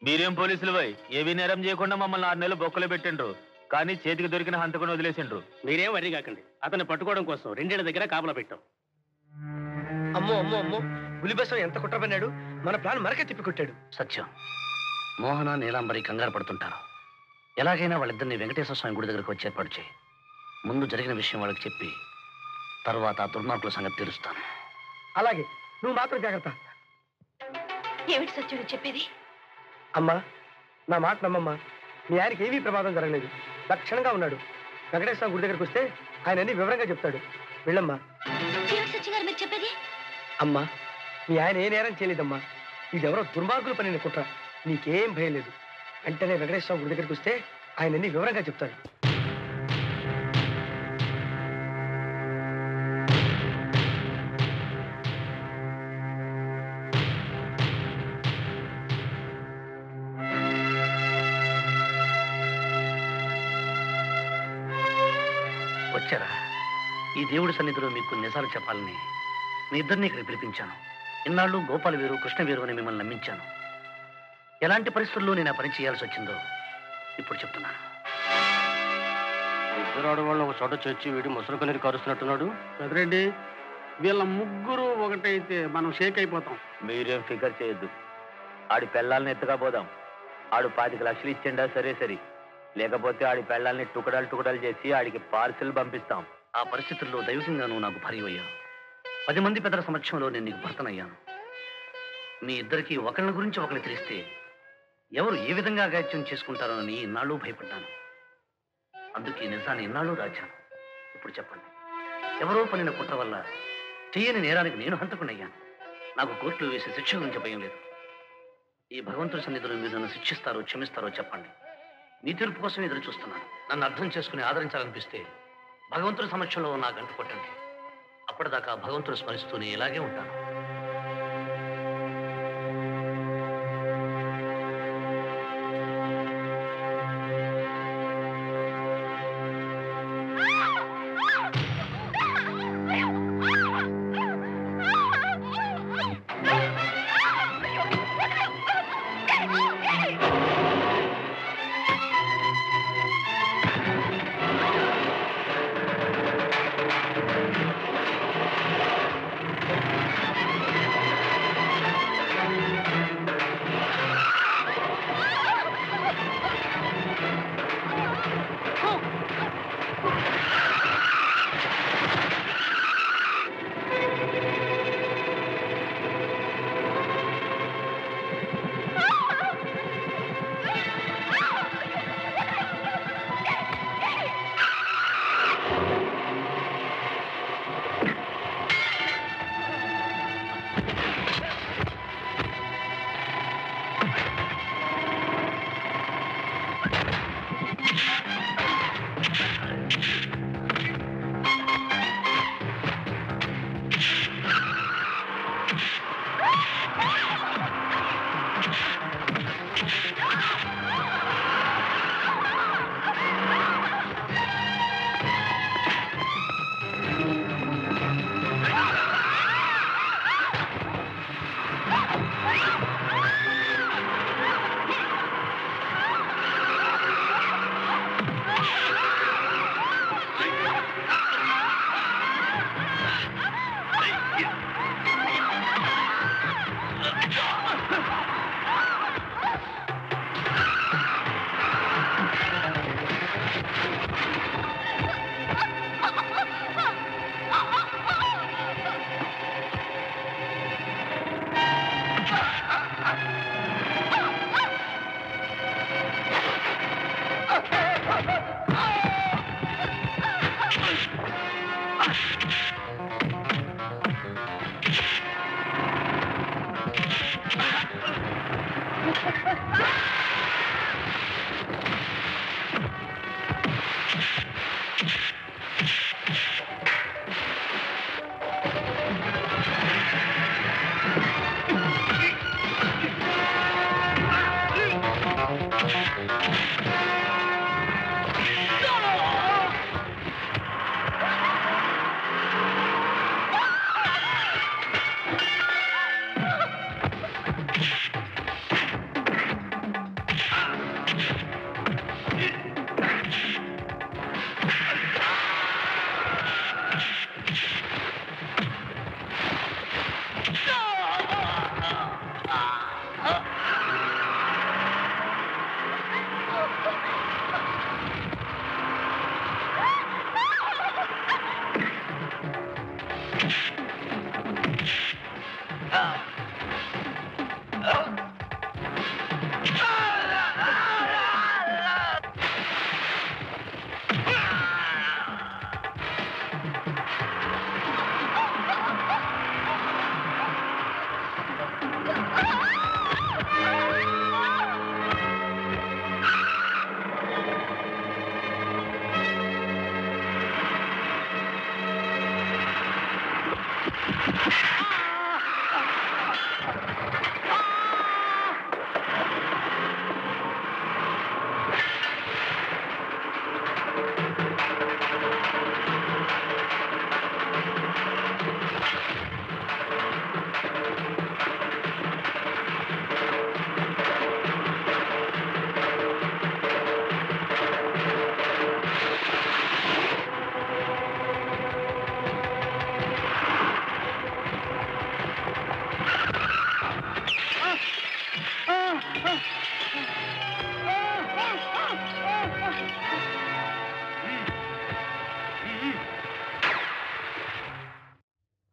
మీరేం పోలీసులు పోయి ఏవి నేరం చేయకుండా మమ్మల్ని 6 నెలలు బొక్కలు పెట్టిండ్రు, కానీ చేతికి దొరికిన హంతకుని వదిలేసిండ్రు. మీరేం వరి కాకండి, అతన్ని పట్టుకోవడం కోసం 2 ఏళ్ల దగ్గర కాపలా పెట్టాం. అమ్మో అమ్మో అమ్మో, పులిబెసం ఎంత కుట్రపన్నాడు, మన ప్లాన్ మరకే తిప్పికొట్టాడు. సత్యం, మోహన నీలాంబరి కంగారు పడుతుంటారు. ఎలాగైనా వాళ్ళిద్దరిని వెంకటేశ్వర స్వామి గుడి దగ్గరకు వచ్చి ఏర్పాటు చేయి. ముందు జరిగిన విషయం వాళ్ళకి చెప్పి తర్వాత దుర్మార్గుల సంగతి తెలుస్తాను. అలాగే, నువ్వు మాత్రం జాగ్రత్త. ఏమిటి సత్యుడు చెప్పేది? అమ్మా, నా మాట నమ్మమ్మా. మీ ఆయనకి ఏమీ ప్రమాదం జరగలేదు, లక్షణంగా ఉన్నాడు. వెంకటేశ్వర గుడి దగ్గరకు వస్తే ఆయన అన్ని వివరంగా చెప్తాడు. వెళ్ళమ్మా. సత్య గారు మీరు చెప్పేది? అమ్మా, మీ ఆయన ఏ నేరం చేయలేదమ్మా. ఇదెవరో దుర్మార్గులు పనిన కుట్ర. నీకేం భయం లేదు. వెంటనే వెంకటేశ్వర గుడి దగ్గరికి వస్తే ఆయన అన్ని వివరంగా చెప్తాడు. వచ్చారా? ఈ దేవుడి సన్నిధిలో మీకు నిజాలు చెప్పాలని మీ ఇద్దరిని ఇక్కడ పిలిపించాను. ఇన్నాళ్ళు గోపాల వీరు కృష్ణ వీరు అని మిమ్మల్ని నమ్మించాను. ఎలాంటి పరిస్థితుల్లో నేను ఆ పని చేయాల్సి వచ్చిందో ఇప్పుడు చెప్తున్నాను. ఇద్దరు ఆడవాళ్ళు ఒక చోట చచ్చి వీడి ముసలి పన్నీరు కరుస్తున్నట్టున్నాడు. పెదరెడ్డి, వీళ్ళ ముగ్గురు ఒకటైతే మనం షేక్ అయిపోతాం. మీరేం ఫికర్ చేయొద్దు. ఆడి పెళ్ళాలని ఎత్తుగా పోదాం. ఆడు 25 లక్షలు ఇచ్చిండా సరే సరే, లేకపోతే ఆడి పెళ్ళాలని టుకడాలు చేసి ఆడికి పార్సిల్ పంపిస్తాం. ఆ పరిస్థితుల్లో దైవికంగా నువ్వు నాకు భార్యవయ్యావు. 10 మంది పెద్దల సమక్షంలో నేను నీకు భర్తనయ్యాను. మీ ఇద్దరికి ఒకళ్ళ గురించి ఒకళ్ళు తెలిస్తే ఎవరు ఏ విధంగా అగాత్యం చేసుకుంటారోనని ఇన్నాళ్ళు భయపడ్డాను. అందుకే నిజాన్ని ఇన్నాళ్ళు దాచాను. ఇప్పుడు చెప్పండి, ఎవరో పనిన కుట్ర వల్ల చెయ్యని నేరానికి నేను హంతకునయ్యాను. నాకు కోర్టులో వేసే శిక్ష గురించి భయం లేదు. ఈ భగవంతుడి సన్నిధిలో మీరు నన్ను శిక్షిస్తారో క్షమిస్తారో చెప్పండి. నీ తీర్పు కోసం ఎదురు చూస్తున్నాను. నన్ను అర్థం చేసుకుని ఆదరించాలనిపిస్తే భగవంతుడి సమక్షంలో నా గంట కొట్టండి. అప్పటిదాకా భగవంతుడు స్మరిస్తూనే ఇలాగే ఉంటాను.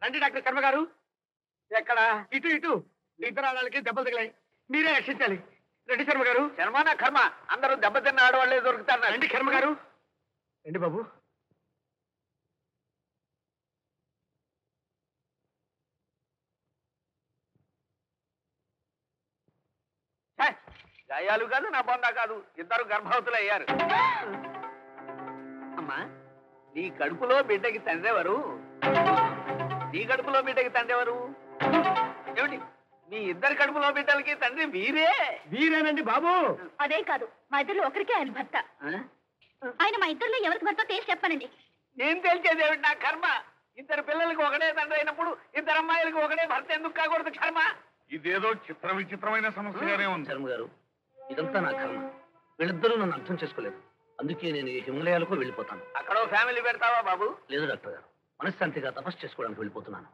రండి డాక్టర్ కర్మ గారు. ఎక్కడ? ఇటు ఇటు. ఇద్దరు ఆడవాళ్ళకి దెబ్బలు తగిలాయి, మీరే రక్షించాలి. రండి శర్మ గారు. శర్మనా కర్మ, అందరూ దెబ్బతిన్న ఆడవాళ్ళే దొరుకుతారు. రండి కర్మ గారు. రండి బాబు. గాయాలు కాదు, నా బొందా కాదు, ఇద్దరు గర్భవతులు అయ్యారు. అమ్మా, నీ కడుపులో బిడ్డకి తండ్రి ఎవరు? నీ కడుపులో బిడ్డకి తండ్రి ఎవరు? ఏమిటి, మీ ఇద్దరు కడుపులో బిడ్డలకి తండ్రి వీరే? వీరేనండి బాబు. అదే కాదు, మా ఇద్దరు ఒకరికే ఆయన భర్త. ఆయన మా ఇద్దరిలో ఎవరికి భర్త తేల్చి చెప్పానండి. నేను తెలిసేది ఏమిటి? నా కర్మ. ఇద్దరు పిల్లలకి ఒకటే తండ్రి అయినప్పుడు ఇద్దరు అమ్మాయిలకి ఒకటే భర్త ఎందుకు కాకూడదు? కర్మ. ఇదేదో చిత్ర విచిత్రమైన సమస్యగానే ఉంది. శర్మ గారు, ఇదంతా నా కర్మ. వీళ్ళిద్దరూ నన్ను అర్థం చేసుకోలేదు. అందుకే నేను ఈ హిమాలయాలకు వెళ్ళిపోతాను. అక్కడ ఫ్యామిలీ పెడతావా బాబు? లేదు డాక్టర్ గారు, మనశ్శాంతిగా తపస్సు చేసుకోవడానికి వెళ్ళిపోతున్నాను.